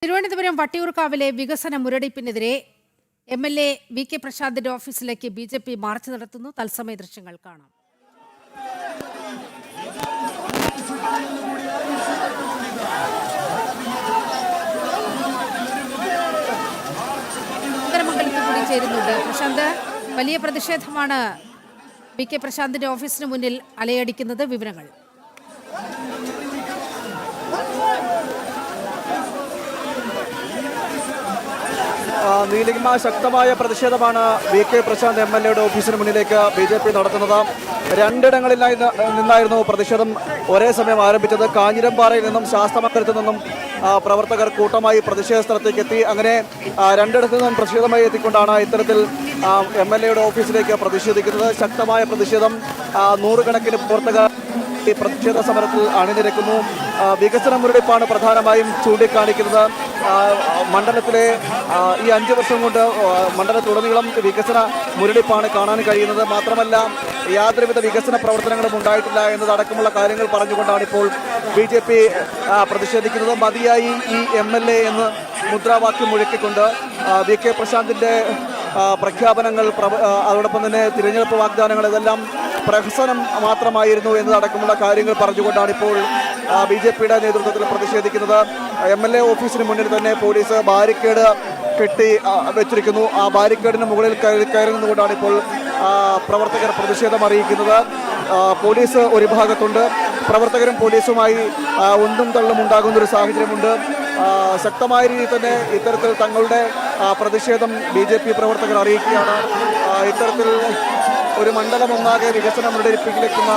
തിരുവനന്തപുരം വട്ടിയൂർക്കാവിലെ വികസന മുരടിപ്പിനെതിരെ MLA. V K പ്രശാന്തിന്റെ ഓഫീസിലേക്ക് BJP March നടത്തുന്നു. തത്സമയ ദൃശ്യങ്ങൾ കാണാം. ഉത്തരമംഗലത്ത് കൂടി ചേരുന്നുണ്ട്. പ്രശാന്ത്, വലിയ പ്രതിഷേധമാണ് വി കെ പ്രശാന്തിന്റെ ഓഫീസിന് മുന്നിൽ അലയടിക്കുന്നത്. വിവരങ്ങൾ. നീലിമ, ശക്തമായ പ്രതിഷേധമാണ് വി കെ പ്രശാന്ത് എം.എൽ.എയുടെ ഓഫീസിന് മുന്നിലേക്ക് ബി.ജെ.പി നടത്തുന്നത്. രണ്ടിടങ്ങളിലായി നിന്നായിരുന്നു പ്രതിഷേധം ഒരേ സമയം ആരംഭിച്ചത്. കാഞ്ഞിരംപാറയിൽ നിന്നും ശാസ്തമംഗലത്ത് നിന്നും പ്രവർത്തകർ കൂട്ടമായി പ്രതിഷേധ സ്ഥലത്തേക്ക് എത്തി. അങ്ങനെ രണ്ടിടത്തു നിന്നും പ്രതിഷേധമായി എത്തിക്കൊണ്ടാണ് ഇത്തരത്തിൽ എം.എൽ.എയുടെ ഓഫീസിലേക്ക് പ്രതിഷേധിക്കുന്നത്. ശക്തമായ പ്രതിഷേധം. നൂറുകണക്കിന് പ്രവർത്തകർ ഈ പ്രതിഷേധ സമരത്തിൽ അണിനിരക്കുന്നു. വികസന മുരടിപ്പാണ് പ്രധാനമായും ചൂണ്ടിക്കാണിക്കുന്നത്. മണ്ഡലത്തിലെ ഈ 5 വർഷം കൊണ്ട് മണ്ഡലത്തിലുടനീളം വികസന മുരടിപ്പാണ് കാണാൻ കഴിയുന്നത്. മാത്രമല്ല, യാതൊരുവിധ വികസന പ്രവർത്തനങ്ങളും ഉണ്ടായിട്ടില്ല എന്നതടക്കമുള്ള കാര്യങ്ങൾ പറഞ്ഞുകൊണ്ടാണ് ഇപ്പോൾ ബി.ജെ.പി പ്രതിഷേധിക്കുന്നത്. മതിയായി ഈ എം.എൽ.എ. എന്ന് മുദ്രാവാക്യം മുഴക്കിക്കൊണ്ട് വി കെ പ്രശാന്തിൻ്റെ പ്രഖ്യാപനങ്ങൾ, അതോടൊപ്പം തന്നെ തിരഞ്ഞെടുപ്പ് വാഗ്ദാനങ്ങൾ, ഇതെല്ലാം പ്രഹസനം മാത്രമായിരുന്നു എന്നതടക്കമുള്ള കാര്യങ്ങൾ പറഞ്ഞുകൊണ്ടാണ് ഇപ്പോൾ ബി.ജെ.പിയുടെ നേതൃത്വത്തിൽ പ്രതിഷേധിക്കുന്നത്. എം.എൽ.എ. ഓഫീസിന് മുന്നിൽ തന്നെ പോലീസ് ബാരിക്കേഡ് കെട്ടി വെച്ചിരിക്കുന്നു. ആ ബാരിക്കേഡിന് മുകളിൽ കയറി നിന്നുകൊണ്ടാണ് ഇപ്പോൾ പ്രവർത്തകർ പ്രതിഷേധം അറിയിക്കുന്നത്. പോലീസ് ഒരു ഭാഗത്തുണ്ട്. പ്രവർത്തകരും പോലീസുമായി ഉന്തും തള്ളും ഉണ്ടാകുന്നൊരു സാഹചര്യമുണ്ട്. ശക്തമായ രീതിയിൽ തന്നെ ഇത്തരത്തിൽ തങ്ങളുടെ പ്രതിഷേധം ബി.ജെ.പി പ്രവർത്തകർ അറിയിക്കുകയാണ്. ഇത്തരത്തിൽ ഒരു മണ്ഡലം ഒന്നാകെ വികസനം മുരടിപ്പിക്കുന്ന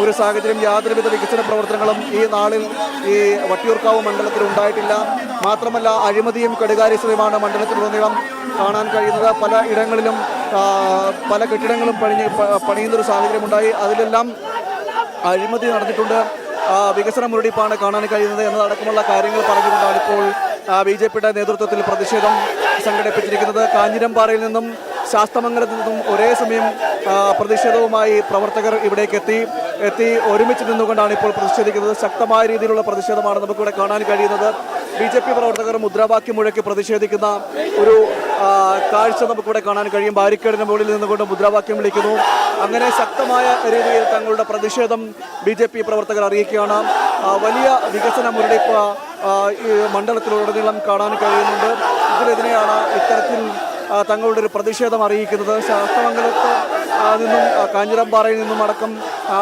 ഒരു സാഹചര്യം, യാതൊരുവിധ വികസന പ്രവർത്തനങ്ങളും ഈ നാളിൽ ഈ വട്ടിയൂർക്കാവ് മണ്ഡലത്തിൽ ഉണ്ടായിട്ടില്ല. മാത്രമല്ല, അഴിമതിയും കെടുകാര്യസ്ഥതയുമാണ് മണ്ഡലത്തിലുടനീളം കാണാൻ കഴിയുന്നത്. പല ഇടങ്ങളിലും പല കെട്ടിടങ്ങളും പണിയുന്നൊരു സാഹചര്യമുണ്ടായി. അതിലെല്ലാം അഴിമതി നടന്നിട്ടുണ്ട്. വികസന മുരടിപ്പാണ് കാണാൻ കഴിയുന്നത് എന്നതടക്കമുള്ള കാര്യങ്ങൾ പറഞ്ഞുകൊണ്ടാണ് ഇപ്പോൾ ബി.ജെ.പിയുടെ നേതൃത്വത്തിൽ പ്രതിഷേധം സംഘടിപ്പിച്ചിരിക്കുന്നത്. കാഞ്ഞിരംപാറയിൽ നിന്നും ശാസ്തമംഗലത്ത് നിന്നും ഒരേ സമയം പ്രതിഷേധവുമായി പ്രവർത്തകർ ഇവിടേക്ക് എത്തി ഒരുമിച്ച് നിന്നുകൊണ്ടാണ് ഇപ്പോൾ പ്രതിഷേധിക്കുന്നത്. ശക്തമായ രീതിയിലുള്ള പ്രതിഷേധമാണ് നമുക്കിവിടെ കാണാൻ കഴിയുന്നത്. ബി.ജെ.പി പ്രവർത്തകർ മുദ്രാവാക്യം മുഴക്കി പ്രതിഷേധിക്കുന്ന ഒരു കാഴ്ച നമുക്കിവിടെ കാണാൻ കഴിയും. ബാരിക്കേഡിന് മുകളിൽ നിന്നുകൊണ്ട് മുദ്രാവാക്യം വിളിക്കുന്നു. അങ്ങനെ ശക്തമായ രീതിയിൽ തങ്ങളുടെ പ്രതിഷേധം ബി.ജെ.പി പ്രവർത്തകർ അറിയിക്കുകയാണ്. വലിയ വികസന മുരടിപ്പ് മണ്ഡലത്തിലുടനീളം കാണാൻ കഴിയുന്നുണ്ട്. ഇതിനെതിരെയാണ് ഇത്തരത്തിൽ തങ്ങളുടെ ഒരു പ്രതിഷേധം അറിയിക്കുന്നത്. ശാസ്തമംഗലത്ത് നിന്നും കാഞ്ഞിരംപാറയിൽ നിന്നും അടക്കം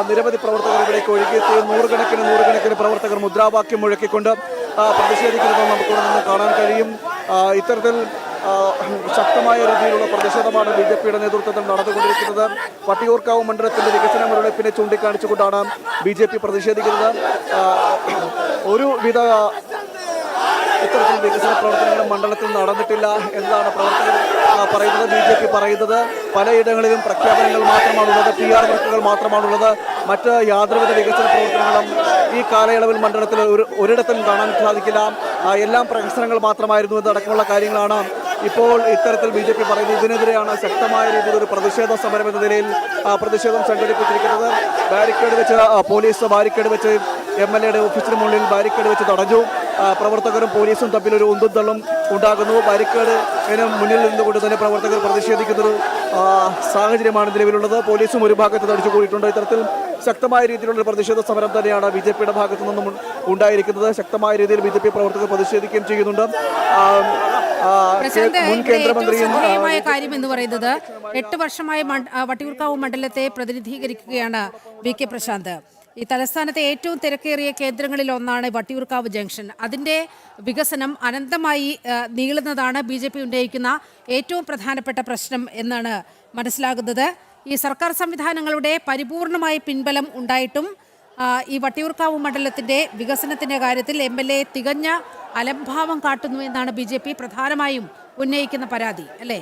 നിരവധി പ്രവർത്തകർ ഇവിടേക്ക് ഒഴുകിയെത്തി. നൂറുകണക്കിന് പ്രവർത്തകർ മുദ്രാവാക്യം മുഴക്കിക്കൊണ്ട് പ്രതിഷേധിക്കുന്നത് നമുക്കിവിടെ നിന്ന് കാണാൻ കഴിയും. ഇത്തരത്തിൽ ശക്തമായ രീതിയിലുള്ള പ്രതിഷേധമാണ് ബി.ജെ.പിയുടെ നേതൃത്വത്തിൽ നടന്നുകൊണ്ടിരിക്കുന്നത്. വട്ടിയൂർക്കാവ് മണ്ഡലത്തിന്റെ വികസന മുരടിപ്പിനെ ചൂണ്ടിക്കാണിച്ചുകൊണ്ടാണ് ബി.ജെ.പി പ്രതിഷേധിക്കുന്നത്. ഒരുവിധ ഇത്തരത്തിൽ വികസന പ്രവർത്തനങ്ങളും മണ്ഡലത്തിൽ നടന്നിട്ടില്ല എന്നതാണ് പ്രവർത്തകർ പറയുന്നത്. ബി.ജെ.പി പറയുന്നത് പലയിടങ്ങളിലും പ്രഖ്യാപനങ്ങൾ മാത്രമാണുള്ളത്, PR വർക്കുകൾ മാത്രമാണുള്ളത്. മറ്റ് യാതൊരുവിധ വികസന പ്രവർത്തനങ്ങളും ഈ കാലയളവിൽ മണ്ഡലത്തിൽ ഒരിടത്തും കാണാൻ സാധിക്കില്ല. എല്ലാം പ്രഹസനങ്ങൾ മാത്രമായിരുന്നു എന്നടക്കമുള്ള കാര്യങ്ങളാണ് ഇപ്പോൾ ഇത്തരത്തിൽ ബി.ജെ.പി പറയുന്നത്. ഇതിനെതിരെയാണ് ശക്തമായ രീതിയിൽ ഒരു പ്രതിഷേധ സമരം എന്ന നിലയിൽ പ്രതിഷേധം സംഘടിപ്പിച്ചിരിക്കുന്നത്. പോലീസ് ബാരിക്കേഡ് വെച്ച് എം.എൽ.എയുടെ ഓഫീസിന് മുന്നിൽ ബാരിക്കേഡ് വെച്ച് തടഞ്ഞു. പ്രവർത്തകരും പോലീസും തമ്മിൽ ഒരു ഉന്തും തള്ളും ഉണ്ടാകുന്നു. ബാരിക്കേഡിന് മുന്നിൽ നിന്നുകൊണ്ട് തന്നെ പ്രവർത്തകർ പ്രതിഷേധിക്കുന്നൊരു സാഹചര്യമാണ് നിലവിലുള്ളത്. പോലീസും ഒരു ഭാഗത്ത് തടിച്ചു കൂടിയിട്ടുണ്ട്. ഇത്തരത്തിൽ ശക്തമായ രീതിയിലുള്ള പ്രതിഷേധ സമരം തന്നെയാണ് ബി.ജെ.പിയുടെ ഭാഗത്തു നിന്നും ഉണ്ടായിരിക്കുന്നത്. ശക്തമായ രീതിയിൽ ബി.ജെ.പി പ്രവർത്തകർ പ്രതിഷേധിക്കുകയും ചെയ്യുന്നുണ്ട്. മുൻ കേന്ദ്രമന്ത്രിയും കാര്യം എന്ന് പറയുന്നത് 8 വർഷമായി വട്ടിയൂർക്കാവ് മണ്ഡലത്തെ പ്രതിനിധീകരിക്കുകയാണ് വി കെ പ്രശാന്ത്. ഈ തലസ്ഥാനത്തെ ഏറ്റവും തിരക്കേറിയ കേന്ദ്രങ്ങളിൽ ഒന്നാണ് വട്ടിയൂർക്കാവ് ജംഗ്ഷൻ. അതിൻ്റെ വികസനം അനന്തമായി നീളുന്നതാണ് ബി.ജെ.പി ഉന്നയിക്കുന്ന ഏറ്റവും പ്രധാനപ്പെട്ട പ്രശ്നം എന്നാണ് മനസ്സിലാകുന്നത്. ഈ സർക്കാർ സംവിധാനങ്ങളുടെ പരിപൂർണമായ പിൻബലം ഉണ്ടായിട്ടും ഈ വട്ടിയൂർക്കാവ് മണ്ഡലത്തിൻ്റെ വികസനത്തിൻ്റെ കാര്യത്തിൽ എം.എൽ.എ. തികഞ്ഞ അലംഭാവം കാട്ടുന്നു എന്നാണ് ബി.ജെ.പി പ്രധാനമായും ഉന്നയിക്കുന്ന പരാതി, അല്ലേ?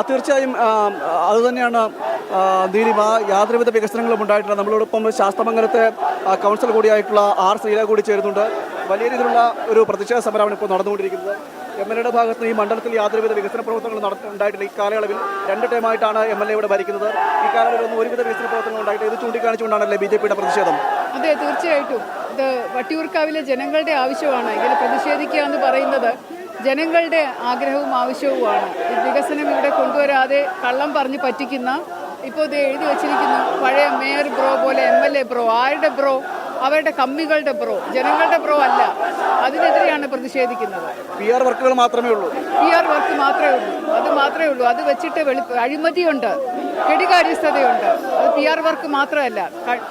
തീർച്ചയായും അതുതന്നെയാണ് നീലിമ. യാതൊരുവിധ വികസനങ്ങളും ഉണ്ടായിട്ടില്ല. നമ്മളോടൊപ്പം ശാസ്തമംഗലത്തെ കൗൺസിലർ കൂടിയായിട്ടുള്ള ആർ ശ്രീല കൂടി ചേരുന്നുണ്ട്. വലിയ രീതിയിലുള്ള ഒരു പ്രതിഷേധ സമരമാണ് ഇപ്പോൾ നടന്നുകൊണ്ടിരിക്കുന്നത്. MLA ഭാഗത്ത് നിന്ന് ഈ മണ്ഡലത്തിൽ യാതൊരുവിധ വികസന പ്രവർത്തനങ്ങൾ ഉണ്ടായിട്ടില്ല. ഈ കാലയളവിൽ 2 ടൈമായിട്ടാണ് MLA ഇവിടെ ഭരിക്കുന്നത്. ഈ കാലയളവിൽ ഒന്നും ഒരുവിധ വികസന പ്രവർത്തനങ്ങൾ ഉണ്ടായിട്ട് ഇത് ചൂണ്ടിക്കാണിച്ചുകൊണ്ടാണല്ലേ BJPയുടെ പ്രതിഷേധം? അതെ, തീർച്ചയായിട്ടും ഇത് വട്ടിയൂർക്കാവിലെ ജനങ്ങളുടെ ആവശ്യമാണ്. ഇങ്ങനെ പ്രതിഷേധിക്കുക എന്ന് പറയുന്നത് ജനങ്ങളുടെ ആഗ്രഹവും ആവശ്യവുമാണ്. ഈ വികസനം ഇവിടെ കൊണ്ടുവരാതെ കള്ളം പറഞ്ഞ് പറ്റിക്കുന്ന, ഇപ്പോൾ ഇത് എഴുതി വച്ചിരിക്കുന്നു പഴയ മേയർ ബ്രോ പോലെ MLA ബ്രോ. ആരുടെ ബ്രോ? അവരുടെ കമ്മികളുടെ ബ്രോ, ജനങ്ങളുടെ ബ്രോ അല്ല. അതിനെതിരെയാണ് പ്രതിഷേധിക്കുന്നത്. PR വർക്കുകൾ മാത്രമേ ഉള്ളൂ. PR വർക്ക് മാത്രമേ ഉള്ളൂ, അത് മാത്രമേ ഉള്ളൂ. അത് വെച്ചിട്ട് അഴിമതിയുണ്ട്, കെടുകാര്യസ്ഥതയുണ്ട്. അത് PR വർക്ക് മാത്രമല്ല,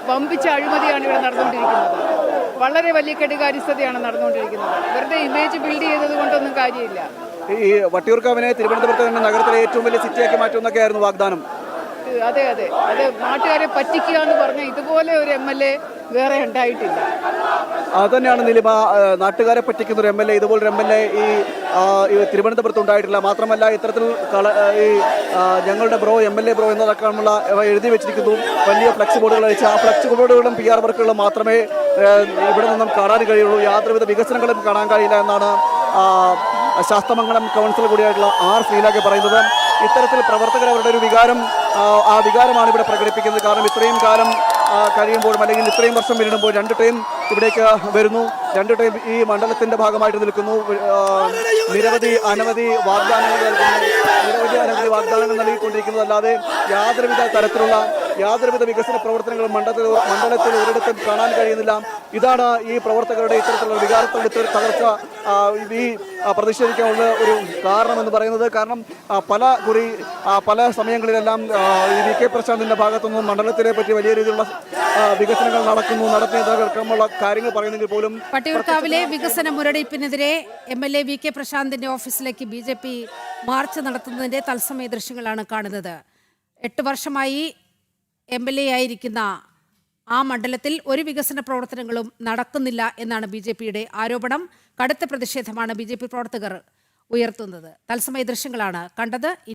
വമ്പിച്ച അഴിമതിയാണ് ഇവിടെ നടന്നുകൊണ്ടിരിക്കുന്നത്. വളരെ വലിയ കെടുകാര്യസ്ഥതയാണ് നടന്നുകൊണ്ടിരിക്കുന്നത്. വെറുതെ ഇമേജ് ബിൽഡ് ചെയ്തത് കൊണ്ടൊന്നും കാര്യമില്ല. ഈ വട്ടിയൂർക്കാവിനെ തിരുവനന്തപുരത്ത് തന്നെ നഗരത്തിലെ ഏറ്റവും വലിയ സിറ്റിയാക്കി മാറ്റുമെന്നൊക്കെയായിരുന്നു വാഗ്ദാനം. അതെ, അത് നാട്ടുകാരെ പറ്റിക്കുക എന്ന് പറഞ്ഞാൽ ഇതുപോലെ ഒരു MLA വേറെ ഉണ്ടായിട്ടില്ല. അതുതന്നെയാണ് നിലിമ, നാട്ടുകാരെ പറ്റിക്കുന്ന ഒരു MLA, ഇതുപോലൊരു MLA ഈ തിരുവനന്തപുരത്ത് ഉണ്ടായിട്ടില്ല. മാത്രമല്ല ഇത്തരത്തിൽ ഈ ഞങ്ങളുടെ ബ്രോ MLA ബ്രോ എന്നതൊക്കെയുള്ള എഴുതി വെച്ചിരിക്കുന്നു. വലിയ ഫ്ലക്സ് ബോർഡുകൾ അയച്ച് ആ ഫ്ലക്സ് ബോർഡുകളും PR വർക്കുകളും മാത്രമേ ഇവിടെ നിന്നും കാണാൻ കഴിയുള്ളൂ. യാതൊരുവിധ വികസനങ്ങളും കാണാൻ കഴിയില്ല എന്നാണ് ശാസ്തമംഗലം കൗൺസിലർ കൂടിയായിട്ടുള്ള R. ശ്രീലാഖ് പറയുന്നത്. ഇത്തരത്തിൽ പ്രവർത്തകർ അവരുടെ ഒരു വികാരം, ആ വികാരമാണ് ഇവിടെ പ്രകടിപ്പിക്കുന്നത്. കാരണം ഇത്രയും കാലം കഴിയുമ്പോഴും അല്ലെങ്കിൽ ഇത്രയും വർഷം പിന്നിടുമ്പോൾ 2 ടൈം ഇവിടേക്ക് വരുന്നു, 2 ടൈം ഈ മണ്ഡലത്തിന്റെ ഭാഗമായിട്ട് നിൽക്കുന്നു. നിരവധി അനവധി വാഗ്ദാനങ്ങൾ നൽകിക്കൊണ്ടിരിക്കുന്നതല്ലാതെ യാതൊരുവിധ വികസന പ്രവർത്തനങ്ങളും മണ്ഡലത്തിൽ ഒരിടത്തും കാണാൻ കഴിയുന്നില്ല. ഇതാണ് ഈ പ്രവർത്തകരുടെ ഇത്തരത്തിലുള്ള വികാരത്തോട് തകർച്ച ഈ പ്രതിഷേധിക്കാനുള്ള ഒരു കാരണം എന്ന് പറയുന്നത്. കാരണം പല സമയങ്ങളിലെല്ലാം ഈ VK പ്രശാന്തിന്റെ ഭാഗത്തുനിന്നും മണ്ഡലത്തിനെ പറ്റി വലിയ രീതിയിലുള്ള വികസനങ്ങൾ നടത്തിയതടക്കമുള്ള കാര്യങ്ങൾ പറയുന്നെങ്കിൽ പോലും വട്ടിയൂർക്കാവിലെ വികസന മുരടിപ്പിനെതിരെ MLA VK പ്രശാന്തിന്റെ ഓഫീസിലേക്ക് BJP മാർച്ച് നടത്തുന്നതിന്റെ തത്സമയ ദൃശ്യങ്ങളാണ് കാണുന്നത്. 8 വർഷമായി MLA ആയിരിക്കുന്ന ആ മണ്ഡലത്തിൽ ഒരു വികസന പ്രവർത്തനങ്ങളും നടക്കുന്നില്ല എന്നാണ് BJPയുടെ ആരോപണം. കടുത്ത പ്രതിഷേധമാണ് BJP പ്രവർത്തകർ ഉയർത്തുന്നത്. തത്സമയ ദൃശ്യങ്ങളാണ് കണ്ടത്.